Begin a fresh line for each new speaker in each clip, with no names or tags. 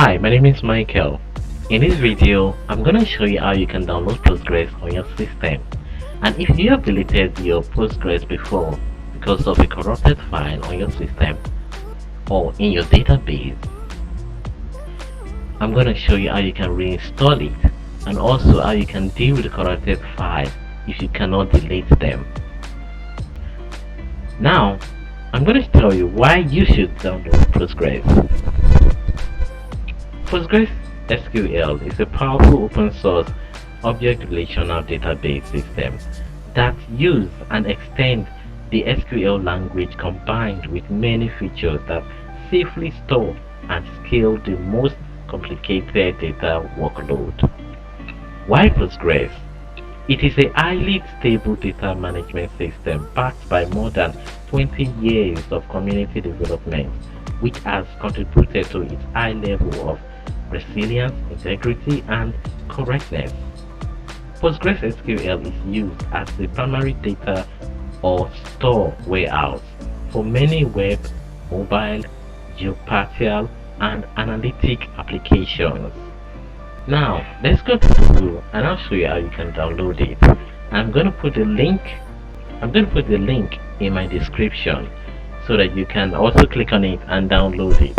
Hi, my name is Michael. In this video, I'm going to show you how you can download Postgres on your system. And if you have deleted your Postgres before because of a corrupted file on your system or in your database, I'm going to show you how you can reinstall it and also how you can deal with the corrupted file if you cannot delete them. Now, I'm going to tell you why you should download Postgres. PostgreSQL is a powerful open source object-relational database system that uses and extends the SQL language combined with many features that safely store and scale the most complicated data workload. Why Postgres? It is a highly stable data management system backed by more than 20 years of community development, which has contributed to its high level of resilience, integrity, and correctness. PostgreSQL is used as the primary data or store warehouse for many web, mobile, geospatial, and analytic applications. Now, let's go to Google and I'll show you how you can download it. I'm going to put the link in my description so that you can also click on it and download it.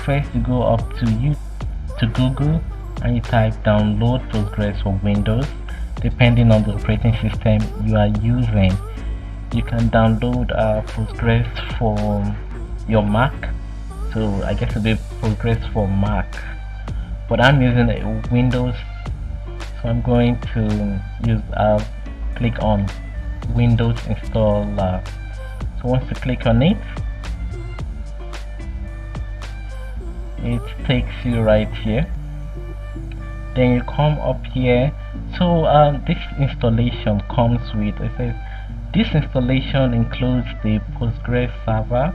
First, you go up to Google and you type download Postgres for Windows. Depending on the operating system you are using, you can download Postgres for your Mac. So I guess it'll be Postgres for Mac, but I'm using a Windows, so I'm going to click on Windows installer. So once you click on it, it takes you right here. Then you come up here. So this installation comes with, it says this installation includes the Postgres server,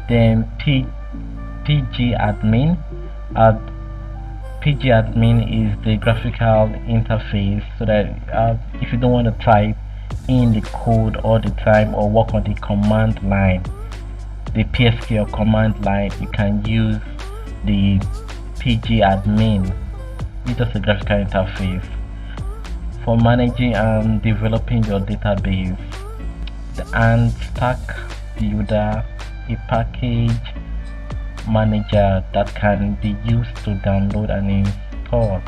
then pgAdmin. pgAdmin is the graphical interface, so that if you don't want to type in the code all the time or work on the command line, the PSQL command line, you can use the pgAdmin. It's just a graphical interface for managing and developing your database. And stack builder, a package manager that can be used to download and install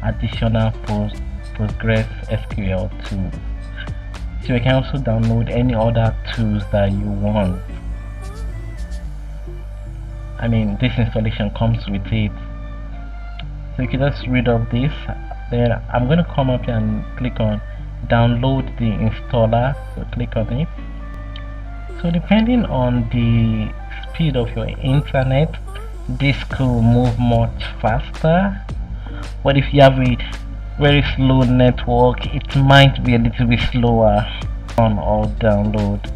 additional PostgreSQL tools. So you can also download any other tools that you want. I mean, this installation comes with it. So you can just read of this. Then I'm going to come up here and click on download the installer. So click on it. So depending on the speed of your internet, this could move much faster, but if you have a very slow network, it might be a little bit slower on or download.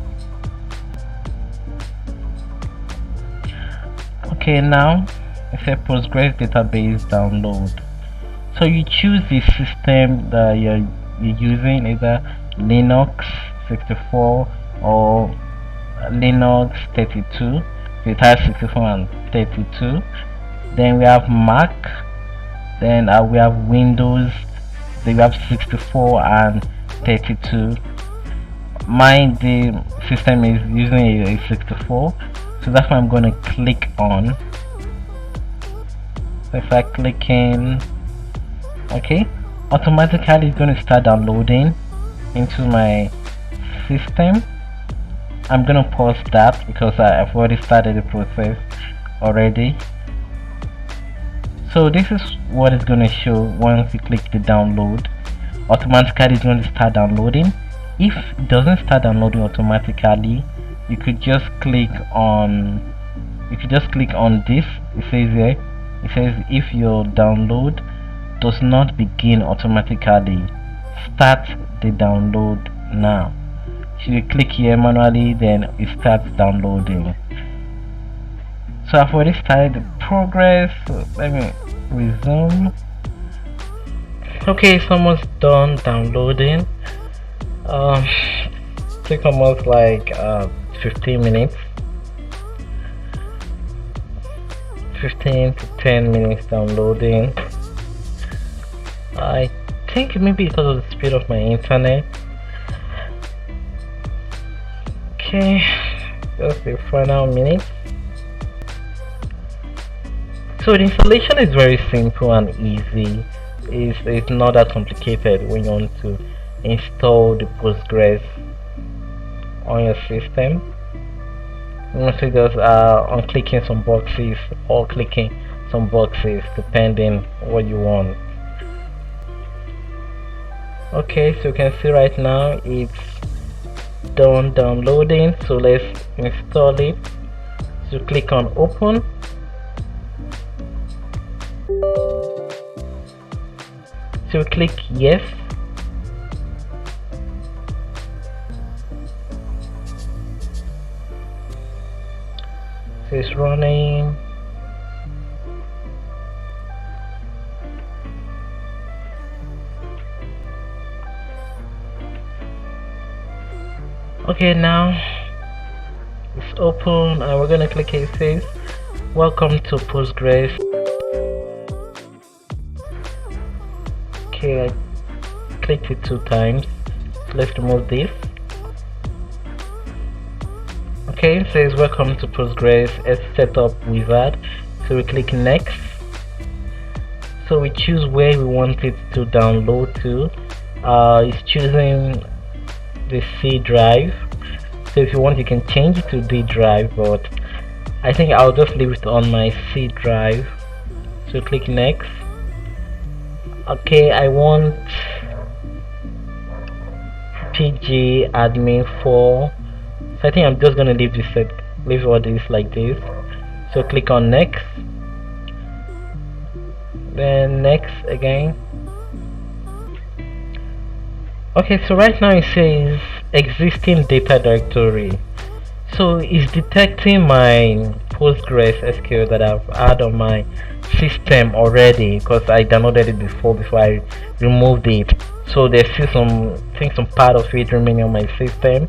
Okay, now it's a Postgres database download. So you choose the system that you're using, either Linux 64 or Linux 32. So you type 64 and 32. Then we have Mac. Then we have Windows. Then we have 64 and 32. Mine, the system is using a 64, so that's what I'm going to click on. So if I click in, okay, automatically it's going to start downloading into my system. I'm going to pause that because I've already started the process already. So this is what it's going to show once you click the download. Automatically it's going to start downloading. If it doesn't start downloading automatically, you could just click on this. It says here, it says if your download does not begin automatically, start the download now. So you click here manually, then it starts downloading. So I've already started the progress. So let me resume. Okay, it's almost done downloading. Took almost like 15 minutes.
15 to 10 minutes downloading. I think maybe because of the speed of my internet. Okay, just the final minute. So the installation is very simple and easy. It's not that complicated when you want to install the Postgres on your system. You must just on clicking some boxes or clicking some boxes depending what you want. Okay, so you can see right now it's done downloading, so let's install it. So click on open. So click yes. So it's running. Okay, now it's open and we're gonna click it. Says welcome to Postgres. Okay, I clicked it 2 times. So let's remove this. Okay, it says welcome to Postgres setup wizard. So we click next. So we choose where we want it to download to. It's choosing the C drive. So if you want, you can change it to D drive, but I think I'll just leave it on my C drive. So click next. Okay, I want pgAdmin 4. So I think I'm just gonna leave all this like this. So click on next, then next again. Okay, so right now it says existing data directory. So it's detecting my PostgreSQL that I've had on my system already because I downloaded it before I removed it. So there's still some part of it remaining on my system.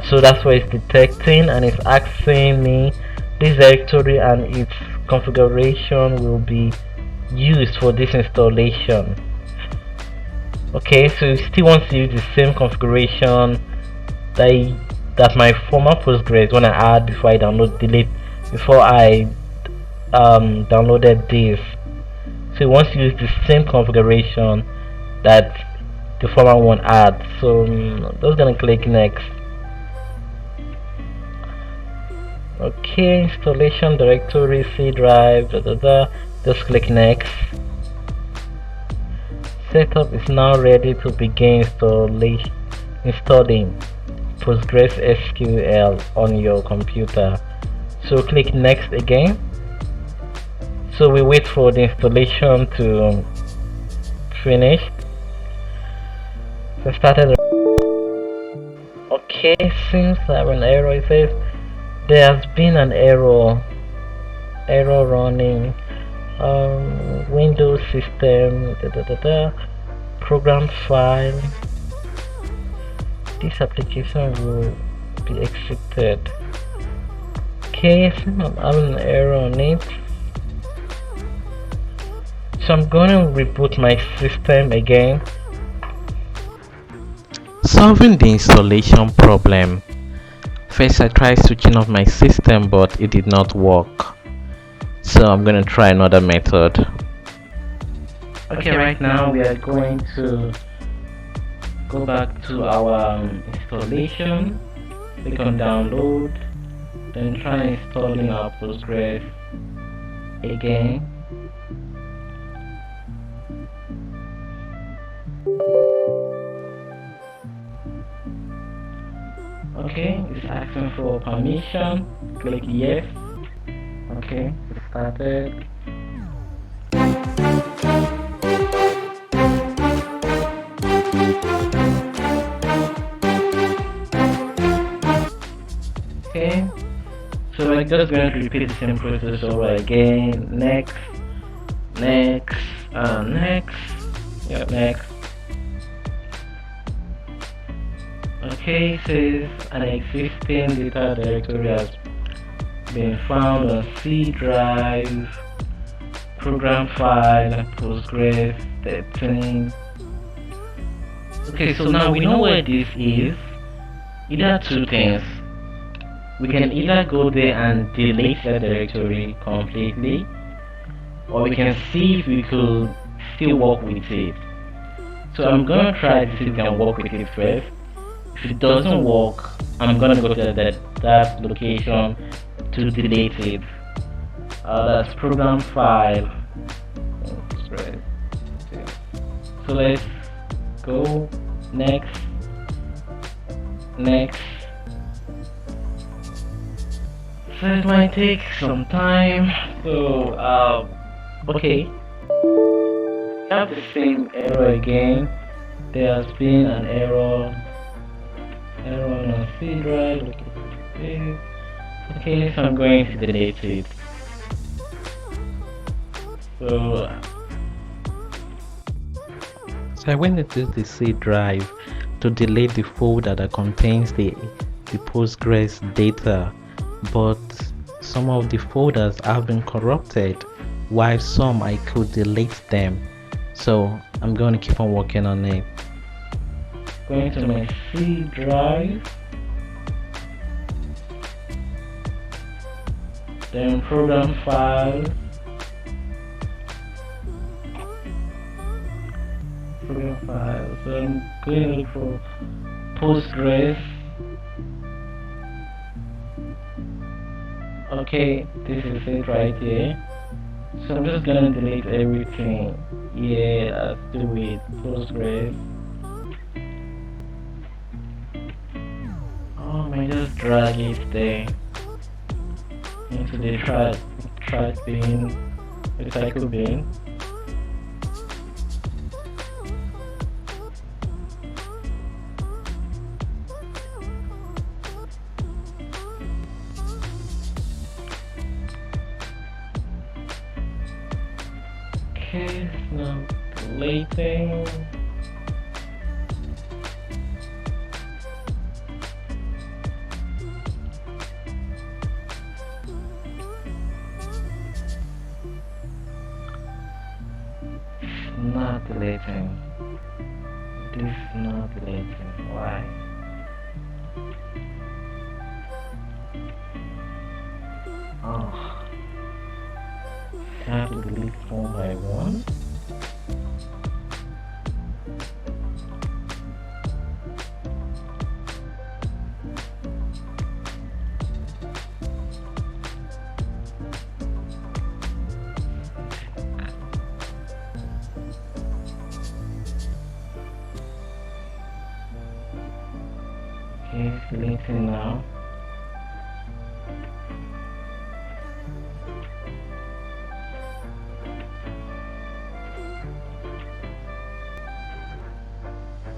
So that's why it's detecting, and it's asking me this directory and its configuration will be used for this installation. Okay, so it still wants to use the same configuration that my former Postgres when I had before I downloaded this. So it wants to use the same configuration that the former one had. So I'm just gonna click next. Okay, installation directory C drive, just click next. Setup is now ready to begin installing PostgreSQL on your computer. So click next again. So we wait for the installation to finish. So started. Okay, seems I have an error. It says there has been an error running. Windows system program file. This application will be exited. Okay, so I'm having an error on it. So I'm going to reboot my system again.
Solving the installation problem. First I tried switching off my system, but it did not work. So I'm going to try another method. Okay, right now we are going to go back to our installation. Click on download, then try installing our Postgres again. Okay, it's asking for permission. Click yes. Okay, it started. Okay, so we're just going to repeat the same process over again. Next, next, next. Yep, next. Okay, says an existing data directory has been found on C drive.
program file, Postgres 13. Okay, so now we know where this is. Either two things. We can either go there and delete the directory completely, or we can see if we could still work with it. So I'm gonna try to see if we can work with it first. If it doesn't work, I'm gonna go to that location to delete it. That's program file. So let's go next. So it might take some time. So okay, we have the same error again. There has been an error on C drive. Okay, so I'm going to delete it. So
I went into the C drive to delete the folder that contains the Postgres data, but some of the folders have been corrupted, while some I could delete them. So I'm going to keep on working on it.
going to my C drive, then program file, so I'm going to look for Postgres. Okay, this is it right here. So I'm just gonna delete everything. Yeah, let's do it. Postgres. I might just drag it there into the trash bin, recycle bin. Okay, it's now deleting. Not deleting. This is not deleting. Why? Oh, I have to delete one by one. Okay, it's deleting now.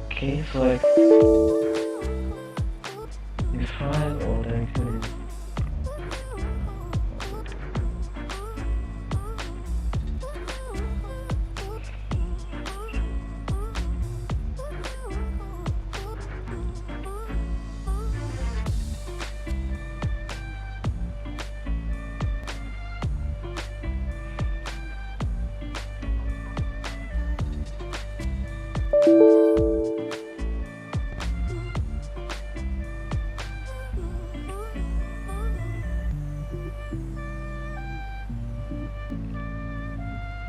Okay, so like this file or directory.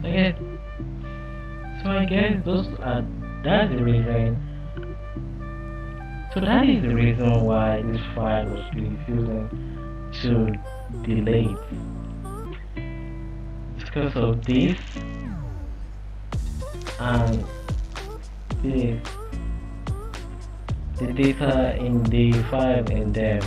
Okay, so I guess that's the reason. So that is the reason why this file was refusing to delete. It's because of this and this, the data in the file in them.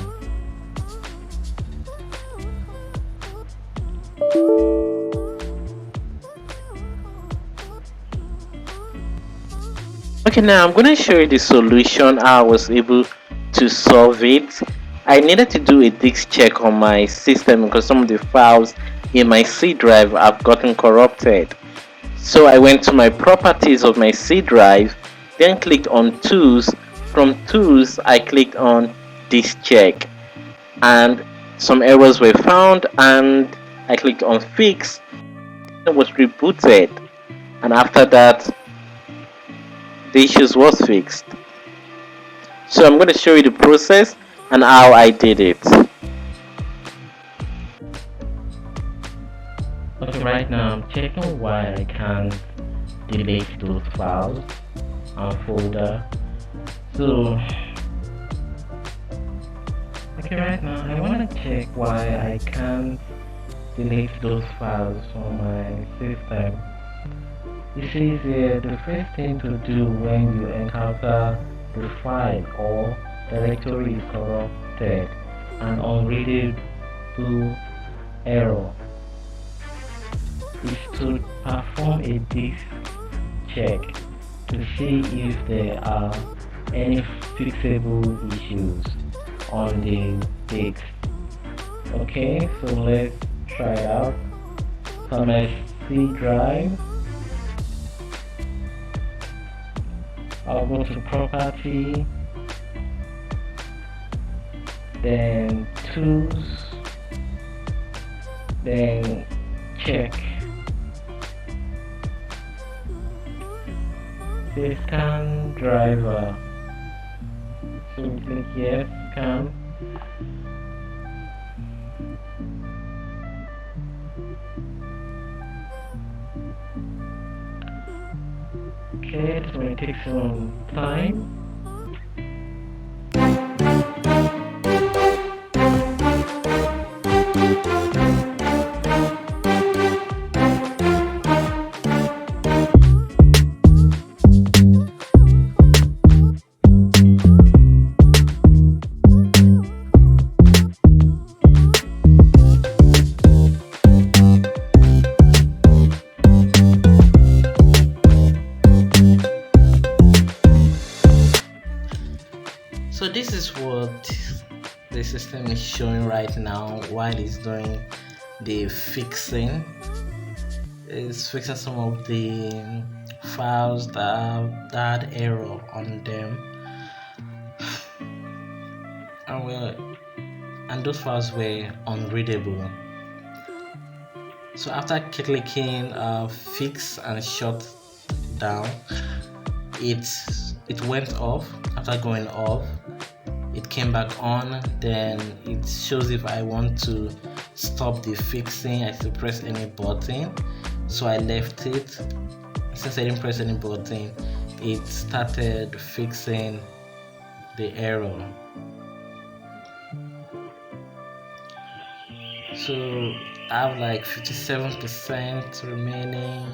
Okay, now I'm going to show you the solution, how I was able to solve it. I needed to do a disk check on my system because some of the files in my C drive have gotten corrupted. So I went to my properties of my C drive, then clicked on tools. From tools I clicked on disk check, and some errors were found, and I clicked on fix. it was rebooted, and after that the issues was fixed. So I'm going to show you the process and how I did it.
Okay, right now I'm checking why I can't delete those files and folder. So okay, right now I want to check why I can't delete those files from my system. It says here the first thing to do when you encounter the file or directory is corrupted and unreadable error is to perform a disk check to see if there are any fixable issues on the disk. Okay, so let's try it out. So my C drive, I'll go to property, then tools, then check. Say scan driver. So click yes, scan. Okay, this may take some time.
So this is what the system is showing right now while it's doing the fixing. It's fixing some of the files that had error on them, and those files were unreadable. So after clicking fix and shut down, it went off. After going off, it came back on. Then it shows if I want to stop the fixing, I have to press any button. So I left it. Since I didn't press any button, it started fixing the error. So I have like 57% remaining.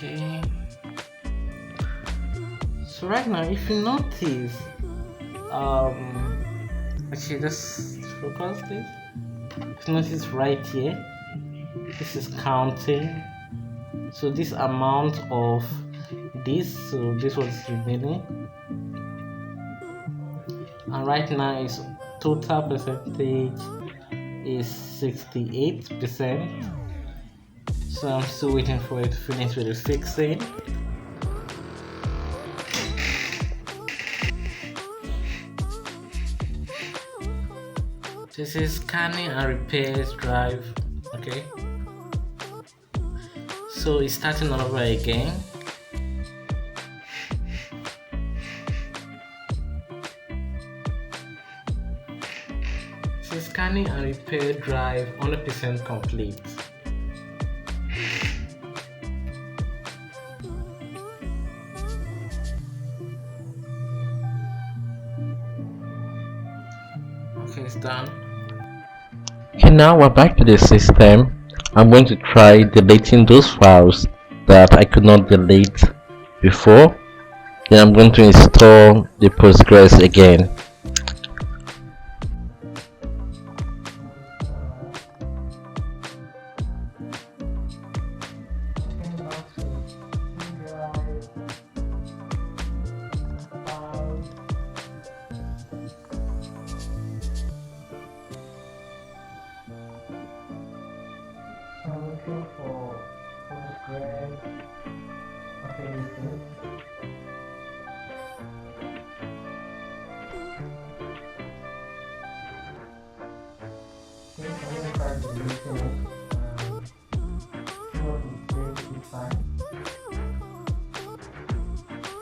Okay, so right now if you notice, actually just focus this. If you notice right here, this is counting. So this amount of this, so this was remaining, and right now is total percentage is 68%. So I'm still waiting for it to finish with the fixing. This is scanning and repairs drive. Okay, so it's starting all over again. This is scanning and repair drive 100% complete. Okay, it's done.
Okay, now we're back to the system. I'm going to try deleting those files that I could not delete before. Then I'm going to install the Postgres again.
Okay, you see. Okay, I'm gonna try deleting it. See what it says this time.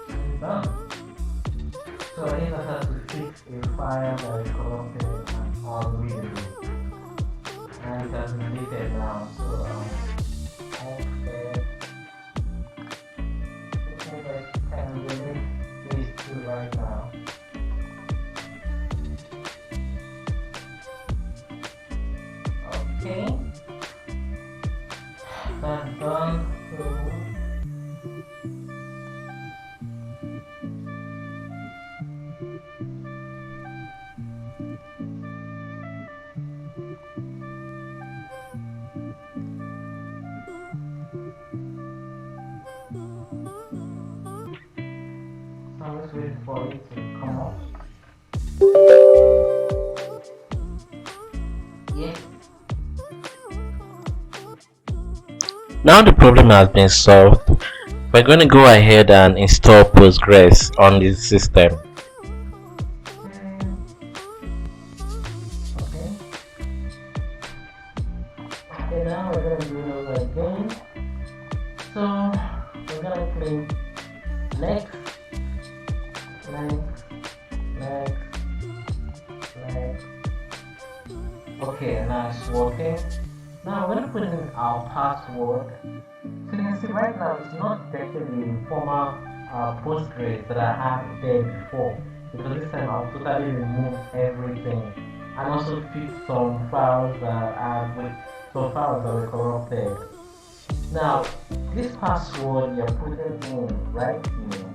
It's done. So I just have to fix a file that is corrupted and unreadable. And it has been deleted now. So okay. I think I can delete these two right now. Okay. That's done. So I'm just waiting for it to come up. Yes.
Now the problem has been solved. We're going to go ahead and install Postgres on this system.
Okay. Okay, now we're gonna do it over again. So we're gonna click next, next, next, next. Okay, now it's working. Now we're gonna put in our password. So you can see right now it's not detecting the former Postgres that I had there before, because this time I'll totally remove everything and also fix some files that are with some files that were corrupted. Now this password you're putting in right here,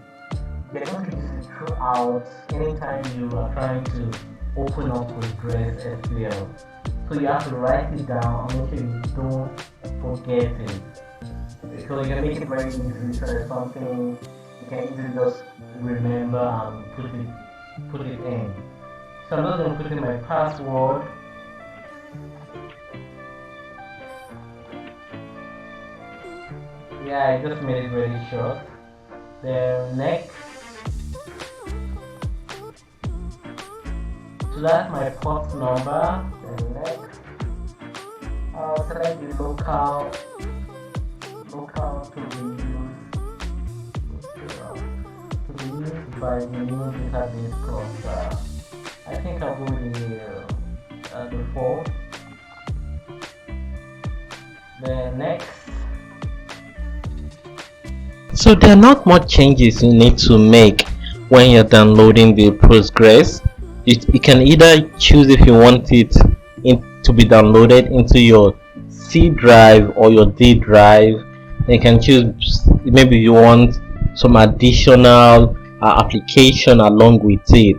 you're going to use it throughout anytime you are trying to open up PostgreSQL. So you have to write it down and make sure you don't forget it. So you can make it very easy, so there's something you can easily just remember and put it in. So I'm just going to put in my password. Yeah, I just made it very short. Then next. So that's my port number. Then next. I'll select the local to be used by the new database cluster. I think I'll go with the default. Then next.
So there are not much changes you need to make when you're downloading the Postgres. You can either choose if you want it to be downloaded into your C drive or your D drive. You can choose maybe you want some additional application along with it,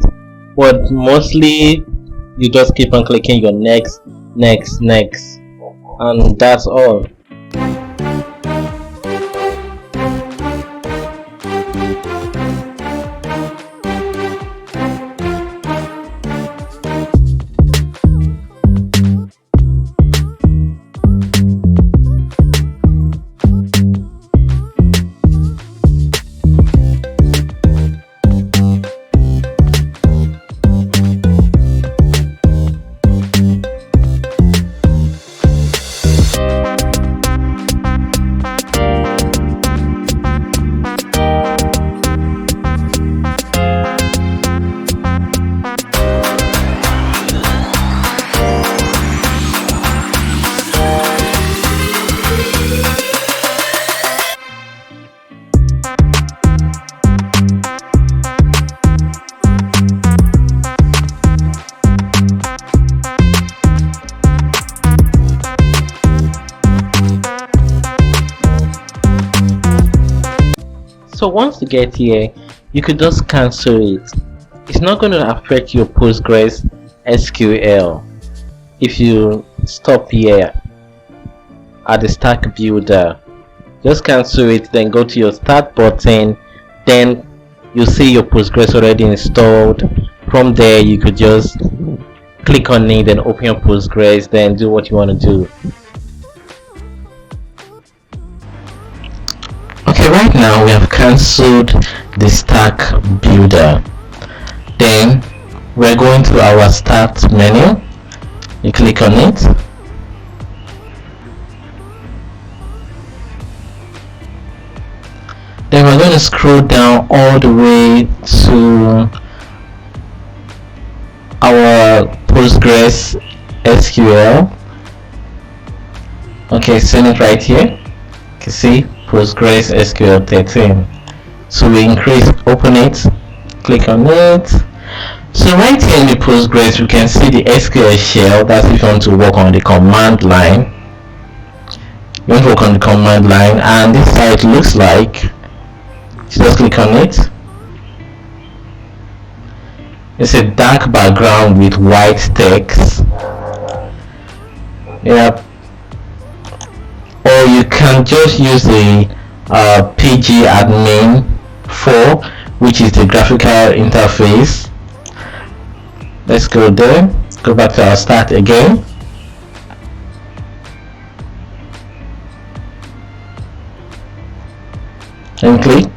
but mostly you just keep on clicking your next, and that's all. So once you get here, you could just cancel it. It's not going to affect your Postgres SQL. If you stop here at the stack builder, just cancel it, then go to your start button, then you see your Postgres already installed. From there you could just click on it and open your Postgres, then do what you want to do. now we have cancelled the stack builder. Then we're going to our start menu. You click on it. Then we're going to scroll down all the way to our Postgres SQL. Okay, send it right here. You can see Postgres SQL 13. So we open it, click on it. So right here in the Postgres, you can see the SQL shell. That's if you want to work on the command line. You want to work on the command line, and this is how it looks like. Just click on it. It's a dark background with white text. Yep. Or you can just use the pgAdmin 4, which is the graphical interface. Let's go there. Go back to our start again. And click.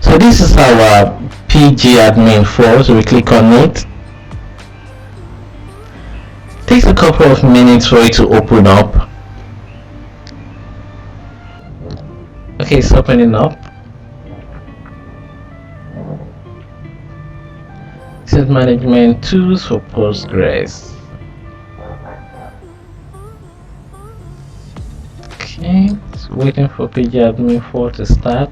So this is our pgAdmin 4, so we click on it. Takes a couple of minutes for it to open up. Okay, it's opening up. This is management tools for Postgres. Okay, it's waiting for pgAdmin 4 to start.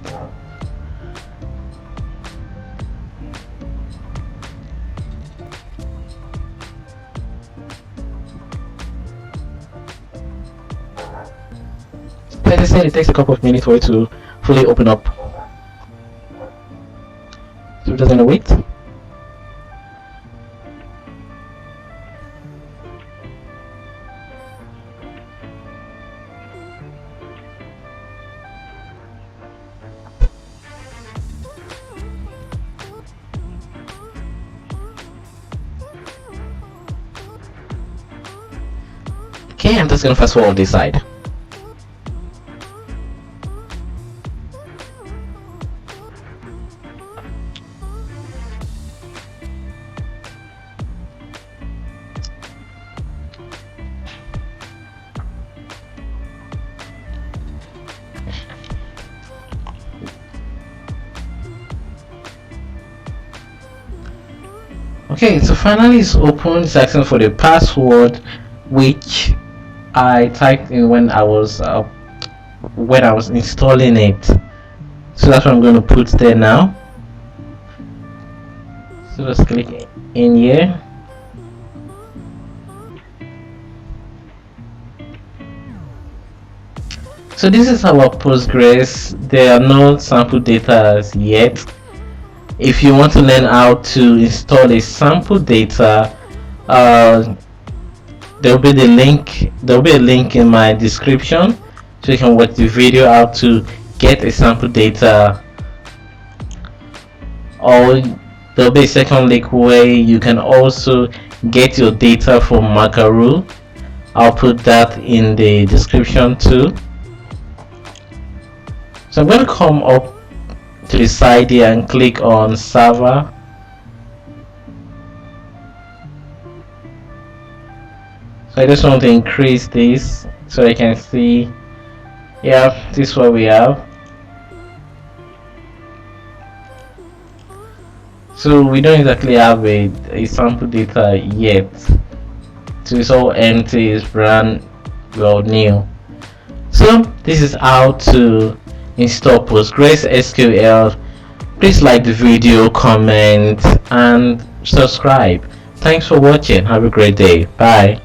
Like I said, it takes a couple of minutes for it to fully open up. So we're just gonna wait. Okay, I'm just gonna fast forward this side. Okay, so finally it's open. It's asking for the password, which I typed in when I was installing it. So that's what I'm going to put there now. So just click in here. So this is our Postgres. There are no sample data as yet. If you want to learn how to install a sample data, there'll be a link in my description, so you can watch the video how to get a sample data, or there'll be a second link where you can also get your data from Macaroon. I'll put that in the description too. So I'm going to come up to the side here and click on server. So I just want to increase this so I can see. Yeah, this is what we have. So we don't exactly have a sample data yet. So it's all empty, it's brand well new. So this is how to install PostgreSQL. Please like the video, comment and subscribe. Thanks for watching. Have a great day. Bye.